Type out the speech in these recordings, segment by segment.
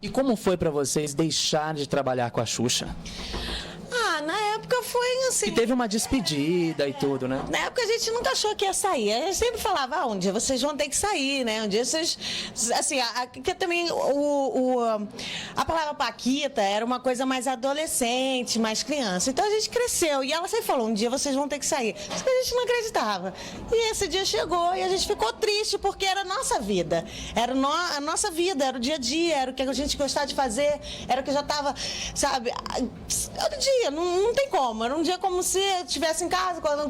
E como foi pra vocês deixar de trabalhar com a Xuxa? Na época foi assim... E teve uma despedida e tudo, né? Na época a gente nunca achou que ia sair. A gente sempre falava, um dia vocês vão ter que sair, né? Um dia vocês... Assim, que também a palavra Paquita era uma coisa mais adolescente, mais criança. Então a gente cresceu. E ela sempre falou, um dia vocês vão ter que sair. Só que a gente não acreditava. E esse dia chegou e a gente ficou triste, porque era a nossa vida. Era a nossa vida, era o dia a dia, era o que a gente gostava de fazer, era o que já estava, sabe... Todo dia, não tem como. Era um dia como se eu estivesse em casa, acordando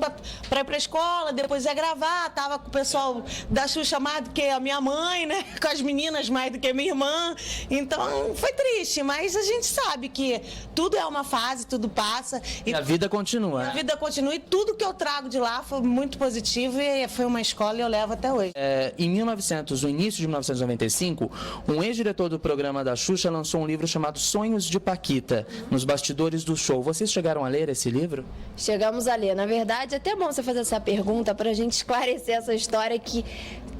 para ir para a escola, depois ia gravar, tava com o pessoal da Xuxa mais do que a minha mãe, né? Com as meninas mais do que a minha irmã. Então, foi triste, mas a gente sabe que tudo é uma fase, tudo passa. E a vida continua. A vida continua e tudo que eu trago de lá foi muito positivo e foi uma escola e eu levo até hoje. No início de 1995, um ex-diretor do programa da Xuxa lançou um livro chamado Sonhos de Paquita, nos bastidores do show. Vocês chegaram a ler esse livro? Chegamos a ler. Na verdade, é até bom você fazer essa pergunta para a gente esclarecer essa história que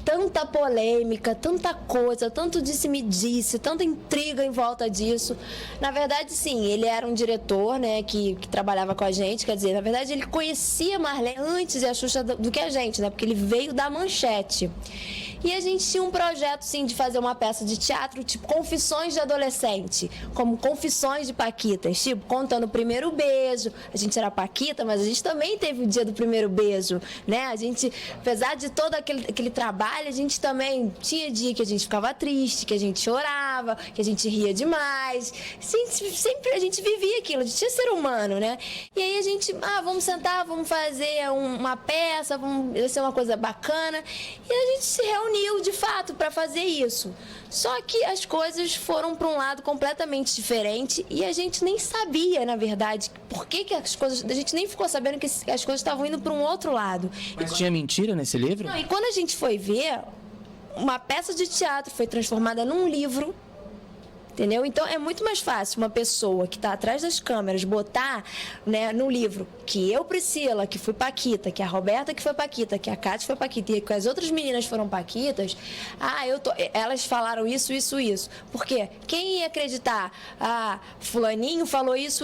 tanta polêmica, tanta coisa, tanto disse-me-disse, tanta intriga em volta disso. Na verdade, sim, ele era um diretor, né, que trabalhava com a gente, quer dizer, na verdade ele conhecia Marlene antes da Xuxa do que a gente, né, porque ele veio da Manchete. E a gente tinha um projeto, sim, de fazer uma peça de teatro, tipo Confissões de Adolescente, como Confissões de Paquitas, tipo, contando o primeiro beijo. A gente era Paquita, mas a gente também teve o dia do primeiro beijo, né? A gente, apesar de todo aquele trabalho, a gente também tinha dia que a gente ficava triste, que a gente chorava, que a gente ria demais. Sempre a gente vivia aquilo, a gente tinha ser humano, né? E aí a gente, vamos sentar, vamos fazer uma peça, vai ser uma coisa bacana. E a gente se reuniu de fato para fazer isso. Só que as coisas foram para um lado completamente diferente e a gente nem sabia, na verdade, por que as coisas... A gente nem ficou sabendo que as coisas estavam indo para um outro lado. Mas tinha mentira nesse livro? Não, e quando a gente foi ver, uma peça de teatro foi transformada num livro. Entendeu? Então é muito mais fácil uma pessoa que está atrás das câmeras botar, né, no livro que eu, Priscila, que fui Paquita, que a Roberta que foi Paquita, que a Cátia foi Paquita e que as outras meninas foram Paquitas. Elas falaram isso. Por quê? Quem ia acreditar? Fulaninho falou isso,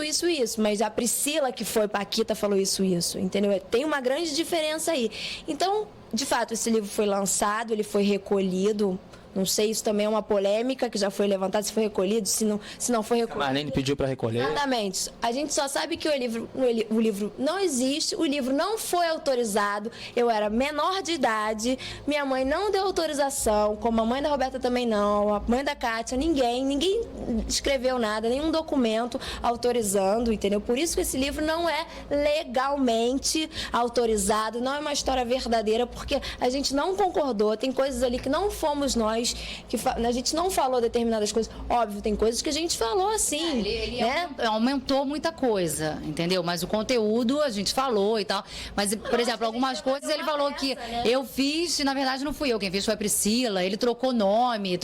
mas a Priscila que foi Paquita falou isso, entendeu? Tem uma grande diferença aí. Então, de fato, esse livro foi lançado, ele foi recolhido. Não sei, isso também é uma polêmica que já foi levantada, se foi recolhido, se não foi recolhido. A Marlene pediu para recolher? Exatamente. A gente só sabe que o livro não existe, o livro não foi autorizado, eu era menor de idade, minha mãe não deu autorização, como a mãe da Roberta também não, a mãe da Cátia, ninguém escreveu nada, nenhum documento autorizando, entendeu? Por isso que esse livro não é legalmente autorizado, não é uma história verdadeira, porque a gente não concordou, tem coisas ali que não fomos nós, que a gente não falou determinadas coisas. Óbvio, tem coisas que a gente falou assim. Ele né? aumentou muita coisa, entendeu? Mas o conteúdo a gente falou e tal. Mas, por exemplo, algumas coisas ele falou que eu fiz e, na verdade, não fui eu. Quem fez foi a Priscila. Ele trocou nome,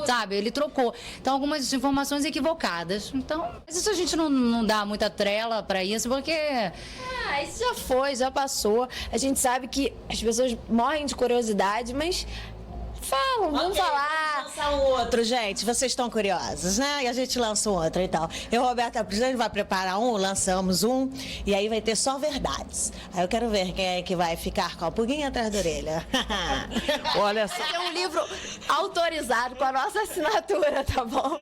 sabe? Ele trocou. Então, algumas informações equivocadas. Então, mas isso a gente não dá muita trela pra isso, porque... Isso já foi, já passou. A gente sabe que as pessoas morrem de curiosidade, mas... vamos falar. Vamos lançar um outro, gente. Vocês estão curiosos, né? E a gente lança um outro e tal. Eu, Roberta, a gente vai preparar lançamos um, e aí vai ter só verdades. Aí eu quero ver quem é que vai ficar com a pulguinha atrás da orelha. Olha só. É um livro autorizado com a nossa assinatura, tá bom?